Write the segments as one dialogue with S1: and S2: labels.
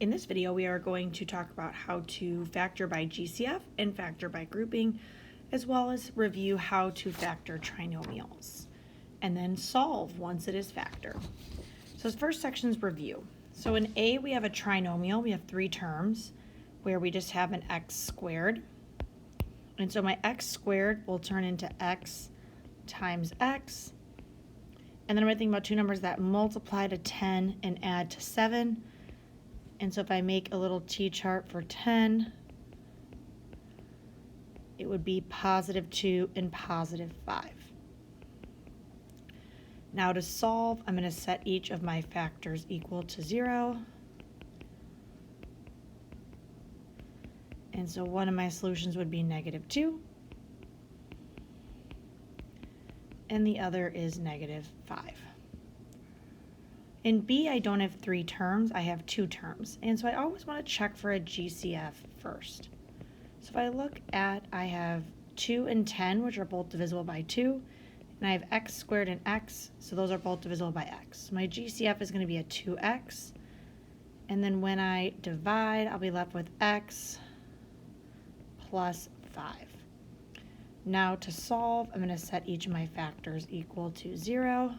S1: In this video, we are going to talk about how to factor by GCF and factor by grouping, as well as review how to factor trinomials, and then solve once it is factored. So this first section is review. So in A, we have a trinomial. We have three terms where we just have an x squared. And so my x squared will turn into x times x. And then I'm going to think about two numbers that multiply to 10 and add to 7. And so if I make a little t-chart for 10, it would be positive 2 and positive 5. Now to solve, I'm going to set each of my factors equal to 0. And so one of my solutions would be negative 2. And the other is negative 5. In B, I don't have three terms, I have two terms. And so I always want to check for a GCF first. So if I look at, I have 2 and 10, which are both divisible by 2. And I have x squared and x, so those are both divisible by x. My GCF is going to be a 2x. And then when I divide, I'll be left with x plus 5. Now to solve, I'm going to set each of my factors equal to 0.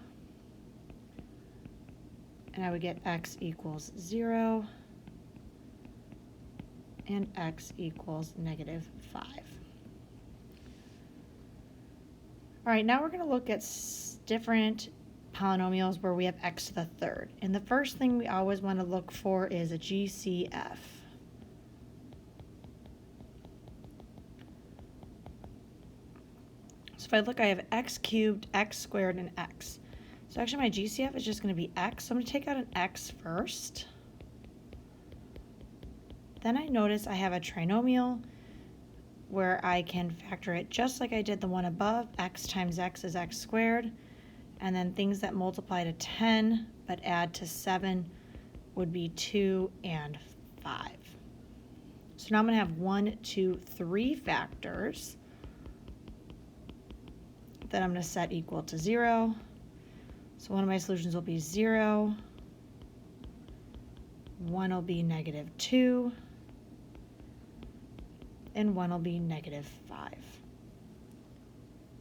S1: And I would get x equals 0 and x equals negative 5. All right, now we're going to look at different polynomials where we have x to the third. And the first thing we always want to look for is a GCF. So if I look, I have x cubed, x squared, and x. So actually my GCF is just going to be x. So I'm going to take out an x first. Then I notice I have a trinomial where I can factor it just like I did the one above. X times x is x squared. And then things that multiply to 10 but add to 7 would be 2 and 5. So now I'm going to have 1, 2, 3 factors that I'm going to set equal to 0. So one of my solutions will be 0, one will be negative 2, and one will be negative 5.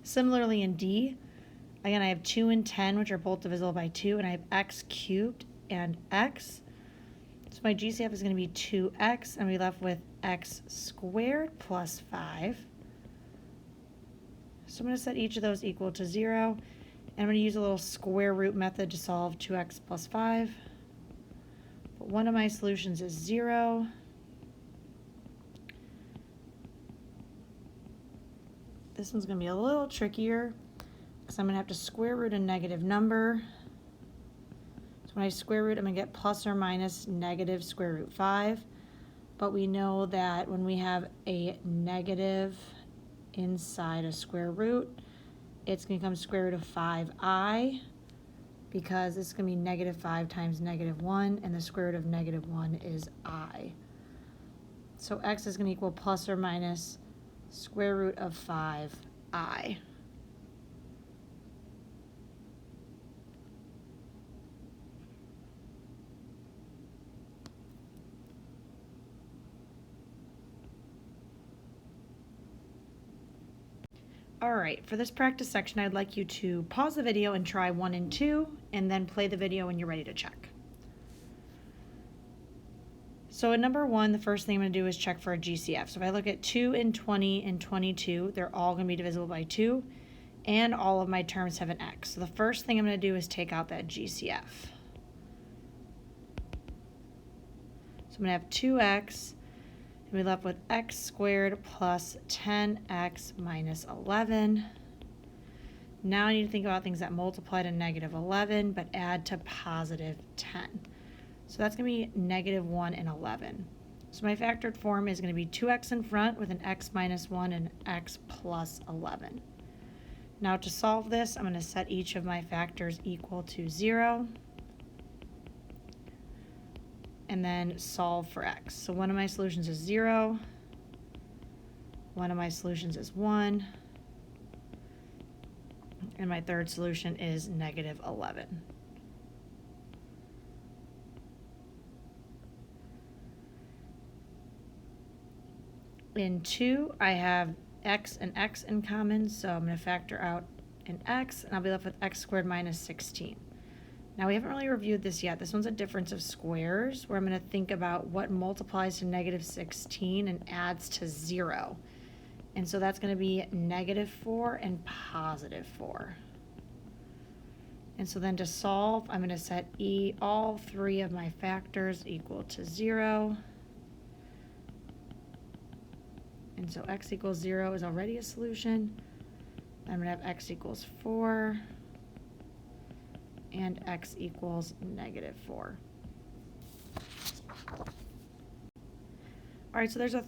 S1: Similarly in D, again I have 2 and 10, which are both divisible by 2, and I have x cubed and x. So my GCF is going to be 2x, and we left with x squared plus 5. So I'm going to set each of those equal to 0. And I'm going to use a little square root method to solve 2x plus 5. But one of my solutions is 0. This one's going to be a little trickier because I'm going to have to square root a negative number. So when I square root, I'm going to get plus or minus negative square root 5. But we know that when we have a negative inside a square root, it's going to become square root of 5i, because it's going to be negative 5 times negative 1, and the square root of negative 1 is I. So x is going to equal plus or minus square root of 5i. All right, for this practice section, I'd like you to pause the video and try 1 and 2, and then play the video when you're ready to check. So in number 1, the first thing I'm going to do is check for a GCF. So if I look at 2 and 20 and 22, they're all going to be divisible by 2, and all of my terms have an x. So the first thing I'm going to do is take out that GCF. So I'm going to have 2x. And we left with x squared plus 10x minus 11. Now I need to think about things that multiply to negative 11 but add to positive 10. So that's going to be negative 1 and 11. So my factored form is going to be 2x in front with an x minus 1 and x plus 11. Now to solve this, I'm going to set each of my factors equal to 0. And then solve for x. So one of my solutions is 0. One of my solutions is 1. And my third solution is negative 11. In 2, I have x and x in common, so I'm going to factor out an x, and I'll be left with x squared minus 16. Now, we haven't really reviewed this yet. This one's a difference of squares, where I'm going to think about what multiplies to negative 16 and adds to 0. And so that's going to be negative 4 and positive 4. And so then to solve, I'm going to set all 3 of my factors equal to 0. And so x equals 0 is already a solution. I'm going to have x equals 4 and x equals negative 4. All right, so there's a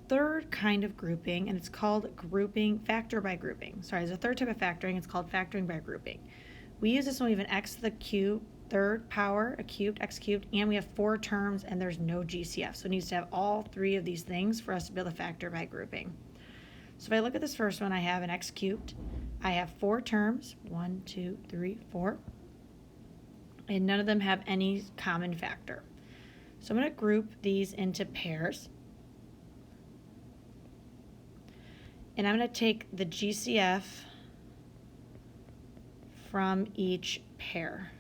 S1: third kind of grouping, and it's called grouping, factor by grouping. Sorry, there's a third type of factoring. It's called factoring by grouping. We use this when we have an x to the cube, third power, a cubed, x cubed, and we have 4 terms, and there's no GCF. So it needs to have all 3 of these things for us to be able to factor by grouping. So if I look at this first one, I have an x cubed. I have 4 terms, 1, 2, 3, 4, and none of them have any common factor. So I'm going to group these into pairs. And I'm going to take the GCF from each pair.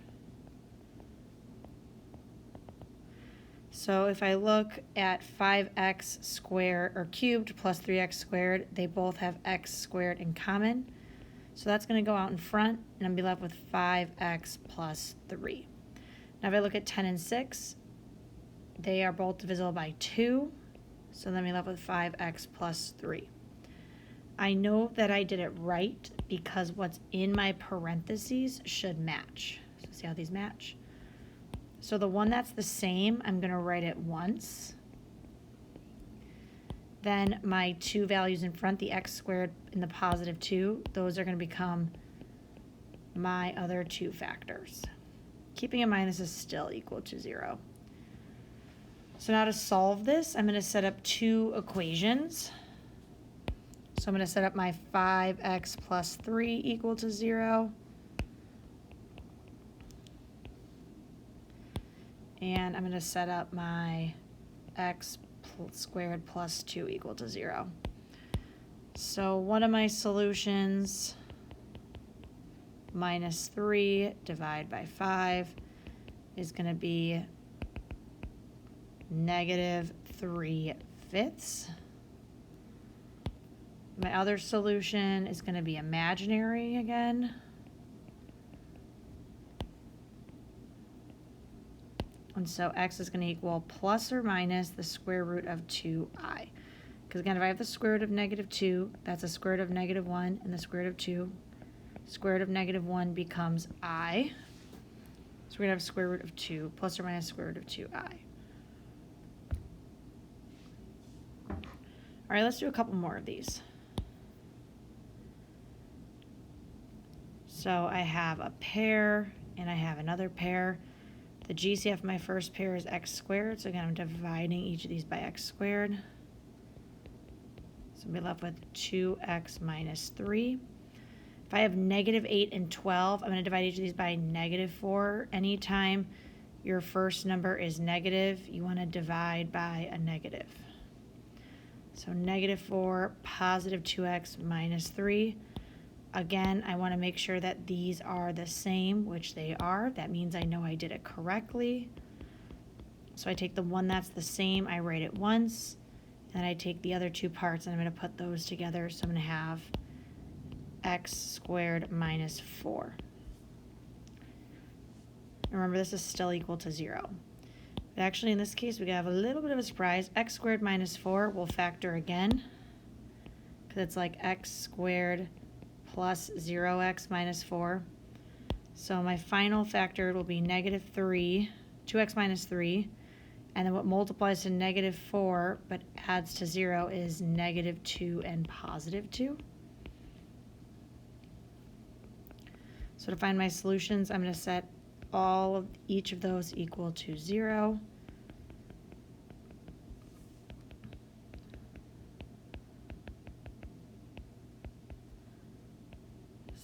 S1: So if I look at 5x squared or cubed plus 3x squared, they both have x squared in common. So that's going to go out in front, and I'm going to be left with 5x plus 3. Now if I look at 10 and 6, they are both divisible by 2. So then we left with 5x plus 3. I know that I did it right because what's in my parentheses should match. So see how these match? So the one that's the same, I'm going to write it once. Then my 2 values in front, the x squared and the positive 2, those are going to become my other 2 factors. Keeping in mind this is still equal to 0. So now to solve this, I'm going to set up 2 equations. So I'm going to set up my 5x plus 3 equal to 0. And I'm going to set up my x squared plus 2 equal to 0. So one of my solutions, minus 3 divided by 5, is going to be negative 3/5. My other solution is going to be imaginary again. And so x is going to equal plus or minus the square root of 2i. Because again, if I have the square root of negative 2, that's the square root of negative 1, and the square root of 2. Square root of negative 1 becomes I. So we're going to have square root of 2 plus or minus square root of 2i. All right, let's do a couple more of these. So I have a pair, and I have another pair. The GCF of my first pair is x squared, so again, I'm dividing each of these by x squared. So we'll be left with 2x minus 3. If I have negative 8 and 12, I'm going to divide each of these by negative 4. Anytime your first number is negative, you want to divide by a negative. So negative 4, positive 2x minus 3. Again, I want to make sure that these are the same, which they are. That means I know I did it correctly. So I take the one that's the same, I write it once, and I take the other 2 parts and I'm going to put those together. So I'm going to have x squared minus 4. Remember, this is still equal to 0. But actually, in this case, we have a little bit of a surprise. X squared minus 4 will factor again, because it's like x squared plus 0x minus 4. So my final factor will be negative 3, 2x minus 3. And then what multiplies to negative 4 but adds to 0 is negative 2 and positive 2. So to find my solutions, I'm going to set each of those equal to 0.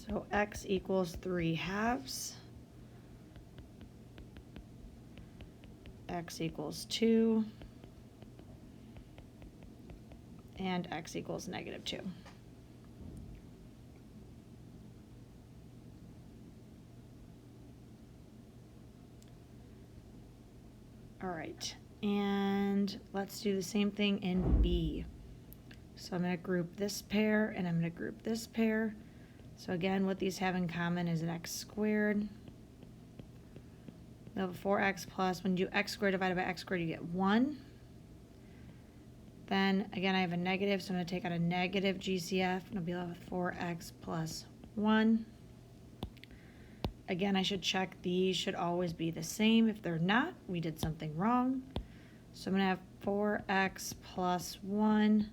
S1: So x equals 3/2. X equals 2. and x equals -2. All right, and let's do the same thing in B. So I'm going to group this pair, and I'm going to group this pair. So again, what these have in common is an x squared. We have a 4x plus, when you do x squared divided by x squared, you get 1. Then, again, I have a negative, so I'm going to take out a negative GCF, and I'll be left with 4x plus 1. Again, I should check these should always be the same. If they're not, we did something wrong. So I'm going to have 4x plus 1,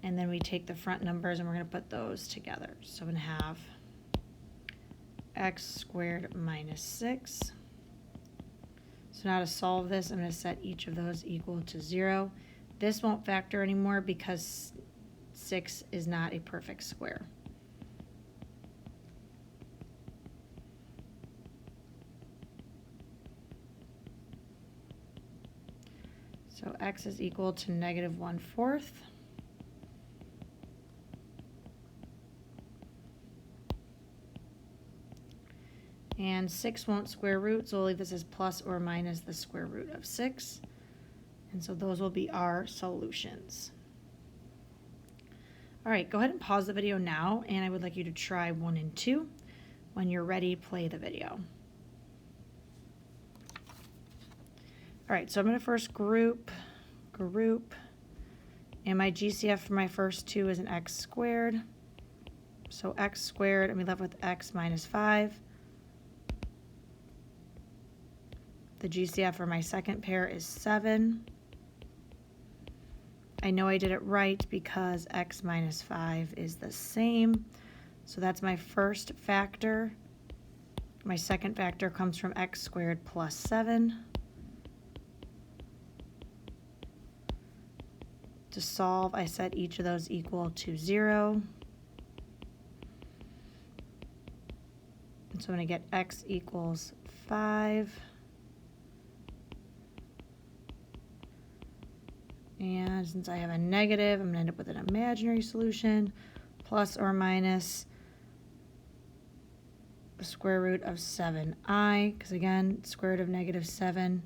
S1: and then we take the front numbers and we're going to put those together. So I'm going to have x squared minus 6. So now to solve this, I'm going to set each of those equal to 0. This won't factor anymore because 6 is not a perfect square. So x is equal to -1/4. And 6 won't square root, so we'll leave this as plus or minus the square root of 6. And so those will be our solutions. All right, go ahead and pause the video now, and I would like you to try 1 and 2. When you're ready, play the video. All right, so I'm going to first group, and my GCF for my first 2 is an x squared. So x squared, and we left with x minus 5. The GCF for my second pair is 7. I know I did it right because x minus 5 is the same. So that's my first factor. My second factor comes from x squared plus 7. To solve, I set each of those equal to 0. And so I'm going to get x equals 5. And since I have a negative, I'm going to end up with an imaginary solution, plus or minus the square root of 7i, because again, square root of -7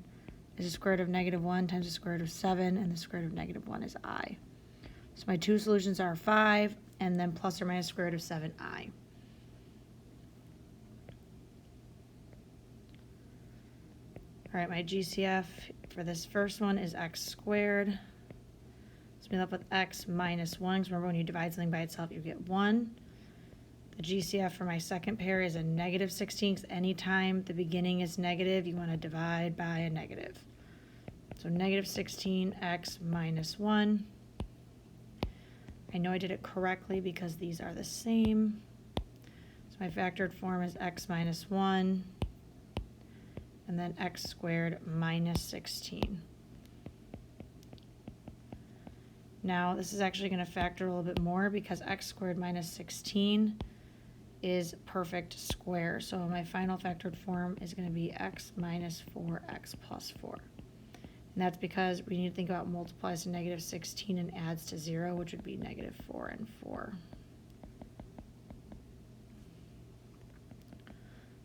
S1: is the square root of -1 times the square root of 7, and the square root of -1 is I. So my two solutions are 5, and then plus or minus square root of 7i. All right, my GCF for this first one is x squared. So we left with x minus 1, because remember when you divide something by itself, you get 1. The GCF for my second pair is a -16, because anytime the beginning is negative, you want to divide by a negative. So -16x minus 1. I know I did it correctly because these are the same. So my factored form is x minus 1, and then x squared minus 16. Now this is actually going to factor a little bit more because x squared minus 16 is perfect square. So my final factored form is going to be x minus 4x plus 4. And that's because we need to think about multiplies to -16 and adds to 0, which would be -4 and 4.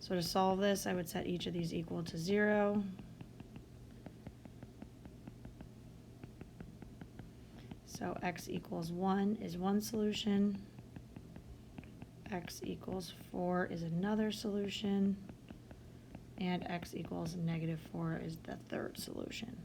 S1: So to solve this, I would set each of these equal to 0. So x equals 1 is one solution. X equals 4 is another solution. And x equals -4 is the third solution.